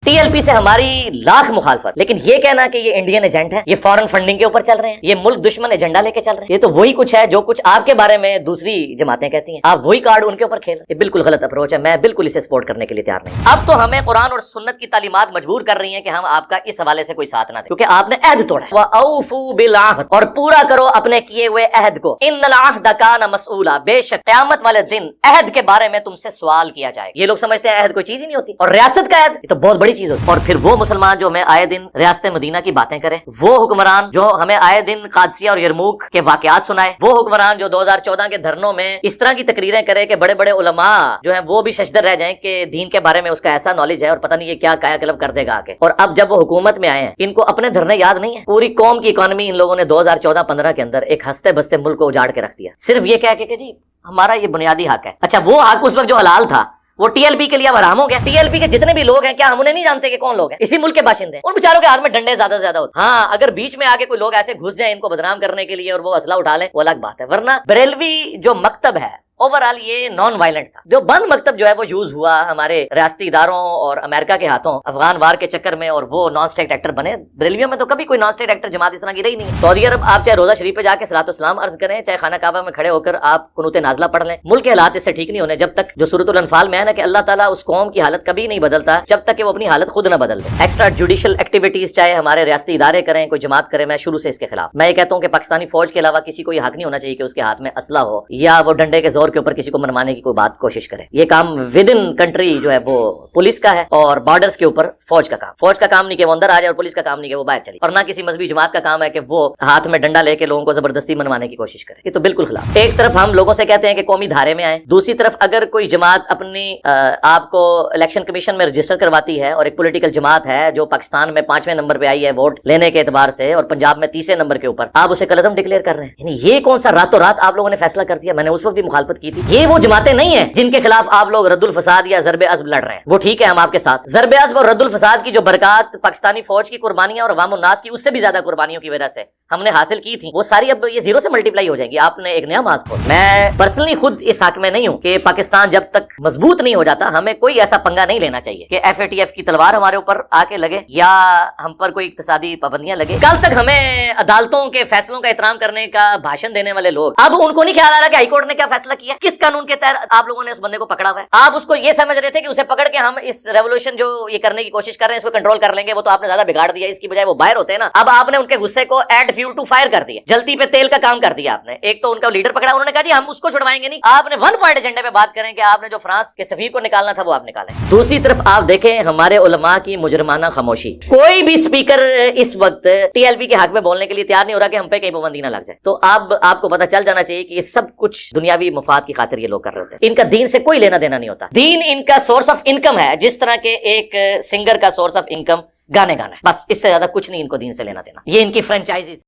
T L P سے ہماری لاکھ مخالفت، لیکن یہ کہنا کہ یہ انڈین ایجنٹ ہے، یہ فورن فنڈنگ کے اوپر چل رہے ہیں، یہ ملک دشمن ایجنڈا لے کے چل رہے ہیں، یہ تو وہی کچھ ہے جو کچھ آپ کے بارے میں دوسری جماعتیں کہتی ہیں، آپ وہی کارڈ ان کے اوپر کھیل، یہ بالکل غلط اپروچ ہے، میں بالکل اسے سپورٹ کرنے کے لیے تیار نہیں۔ اب تو ہمیں قرآن اور سنت کی تعلیمات مجبور کر رہی ہیں کہ ہم آپ کا اس حوالے سے کوئی ساتھ نہ دیں، کیونکہ آپ نے عہد توڑا ہے، وَأَوْفُوا بِالْعَهْدِ، اور پورا کرو اپنے کیے ہوئے عہد کو، إِنَّ الْعَهْدَ كَانَ مَسْئُولًا، بے شک قیامت والے دن عہد کے بارے میں تم سے سوال کیا جائے گا۔ یہ لوگ سمجھتے ہیں عہد کوئی چیز ہی نہیں ہوتی، اور ریاست کا عہد یہ تو بہت بڑی چیز ہوتی ہے۔ اور پھر وہ مسلمان جو ہمیں آئے دن ریاست مدینہ کی باتیں کرے، وہ حکمران جو ہمیں آئے دن قادسیہ اور یرموک کے واقعات سنائے، وہ حکمران جو 2014 کے دھرنوں میں اس طرح کی تقریریں کرے کہ بڑے بڑے علماء جو ہیں وہ بھی ششدر رہ جائیں کہ دین کے بارے میں اس کا ایسا نالج ہے اور پتہ نہیں یہ کیا کایا کلب کر دے گا آگے۔ اور اب جب وہ حکومت میں آئے ہیں، ان کو اپنے دھرنے یاد نہیں ہے، پوری قوم کی اکانومی ان لوگوں نے 2014-15 کے اندر ایک ہنستے بستے ملک کو اجاڑ کے رکھ دیا، صرف یہ کہہ کے کہ جی ہمارا یہ بنیادی حق ہے۔ اچھا وہ حق اس وقت جو حلال تھا وہ ٹی ایل پی کے لیے اب حرام ہو گیا۔ ٹی ایل پی کے جتنے بھی لوگ ہیں کیا ہم انہیں نہیں جانتے کہ کون لوگ ہیں؟ اسی ملک کے باشندے، ان بیچاروں کے ہاتھ میں ڈنڈے زیادہ سے زیادہ ہوتے ہیں۔ ہاں اگر بیچ میں آگے کوئی لوگ ایسے گھس جائیں ان کو بدنام کرنے کے لیے اور وہ اسلحہ اٹھا لیں وہ الگ بات ہے، ورنہ بریلوی جو مکتب ہے اوورآل یہ نان وائلنٹ تھا۔ جو بند مکتب جو ہے وہ یوز ہوا ہمارے ریاستی اداروں اور امریکہ کے ہاتھوں افغان وار کے چکر میں، اور وہ نان اسٹیٹ ایکٹر بنے۔ بریلویوں میں تو کبھی کوئی نان اسٹیٹ ایکٹر جماعت اس طرح کی رہی نہیں۔ سعودی عرب آپ چاہے روزہ شریف پہ جا کے صلاۃ والسلام عرض کریں، چاہے خانہ کعبہ میں کھڑے ہو کر آپ قنوت نازلہ پڑھ لیں، ملک کے حالات اس سے ٹھیک نہیں ہونے جب تک جو سورۃ الانفال میں ہے نا کہ اللہ تعالیٰ اس قوم کی حالت کبھی نہیں بدلتا جب تک کہ وہ اپنی حالت خود نہ بدل دے۔ ایکسٹرا جوڈیشل ایکٹیویٹیز چاہے ہمارے ریاستی ادارے کریں، کوئی جماعت کرے، میں شروع سے اس کے خلاف۔ میں یہ کہتا ہوں کہ پاکستانی فوج کے علاوہ کسی کو یہ حق نہیں ہونا چاہیے کہ اس کے ہاتھ میں اسلحہ ہو یا وہ ڈنڈے کے زور کے اوپر کسی کو منوانے کی کوئی بات کوشش کرے۔ یہ کام ود ان کنٹری جو ہے وہ پولیس کا ہے، اور بارڈرز کے اوپر فوج کا کام نہیں کہ وہ اندر آ جائے، اور پولیس کا کام نہیں کہ وہ باہر چلی، اور نہ کسی مذہبی جماعت کا کام ہے کہ وہ ہاتھ میں ڈنڈا لے کے لوگوں کو زبردستی منوانے کی کوشش کرے۔ یہ تو بالکل خلاف۔ ایک طرف ہم لوگوں سے کہتے ہیں کہ قومی دھارے میں آئیں، دوسری طرف اگر کوئی جماعت اپنی آپ کو الیکشن کمیشن میں رجسٹر کرواتی ہے، اور ایک پولیٹیکل جماعت ہے جو پاکستان میں 5ویں نمبر پہ آئی ہے ووٹ لینے کے اعتبار سے، اور پنجاب میں 30 نمبر کے اوپر، آپ اسے کلعدم ڈکلیئر کر رہے ہیں، یعنی یہ کون سا راتوں رات آپ لوگوں نے فیصلہ کر دیا؟ میں نے اس وقت بھی مخالفت کی تھی۔ یہ وہ جماعتیں نہیں ہیں جن کے خلاف آپ لوگ رد الفساد یا ضرب عزم لڑ رہے ہیں، وہ ٹھیک ہے ہم آپ کے ساتھ۔ ضرب عزم اور رد الفساد کی جو برکات پاکستانی فوج کی قربانیاں اور عوام الناس کی اس سے بھی زیادہ قربانیوں کی وجہ سے ہم نے حاصل کی تھی، وہ ساری اب یہ زیرو سے ملٹیپلائی ہو جائیں گی۔ آپ نے ایک نیا ماسک کھولا۔ میں پرسنلی خود اس حق میں نہیں ہوں کہ پاکستان جب تک مضبوط نہیں ہو جاتا ہمیں کوئی ایسا پنگا نہیں لینا چاہیے کہ ایف اے ٹی ایف کی تلوار ہمارے اوپر آ کے لگے یا ہم پر کوئی اقتصادی پابندیاں لگے۔ کل تک ہمیں عدالتوں کے فیصلوں کا احترام کرنے کا بھاشن دینے والے لوگ، اب ان کو نہیں خیال آ رہا کہ ہائی کورٹ نے کیا فیصلہ کیا، کس قانون کے تحت آپ لوگوں نے اس بندے کو پکڑا ہوا ہے۔ آپ اس کو یہ سمجھ رہے تھے کہ اسے پکڑ کے ہم اس ریولوشن جو یہ کرنے کی کوشش کر رہے ہیں اس کو کنٹرول کر لیں گے، وہ تو آپ نے زیادہ بگاڑ دیا، اس کی بجائے وہ باہر ہوتے ہیں نا۔ اب آپ نے ان کے غصے کو ایڈ فیول ٹو فائر کر دیا، جلتی پہ تیل کا کام کر دیا آپ نے۔ ایک تو ان کا لیڈر پکڑا، انہوں نے کہا جی ہم اس کو چھڑوائیں گے نہیں، آپ نے 1 پوائنٹ ایجنڈے پہ بات کریں کہ آپ نے جو فرانس کے سفیر کو نکالنا تھا وہ آپ نکالیں۔ دوسری طرف آپ دیکھیں ہمارے علماء کی مجرمانہ خاموشی، کوئی بھی اسپیکر اس وقت ٹی ایل پی کے حق میں بولنے کے لیے تیار نہیں ہو رہا کہ ہم پہ کہیں پابندی نہ لگ جائے۔ تو اب آپ کو پتہ چل جانا چاہیے کہ یہ سب کچھ دنیاوی مفاد کی خاطر یہ لوگ کر رہے ہوتے ہیں، ان کا دین سے کوئی لینا دینا نہیں ہوتا۔ دین ان کا سورس آف انکم ہے، جس طرح کے ایک سنگر کا سورس آف انکم گانے گانا ہے، بس اس سے زیادہ کچھ نہیں ان کو دین سے لینا دینا۔ یہ ان کی فرینچائزیز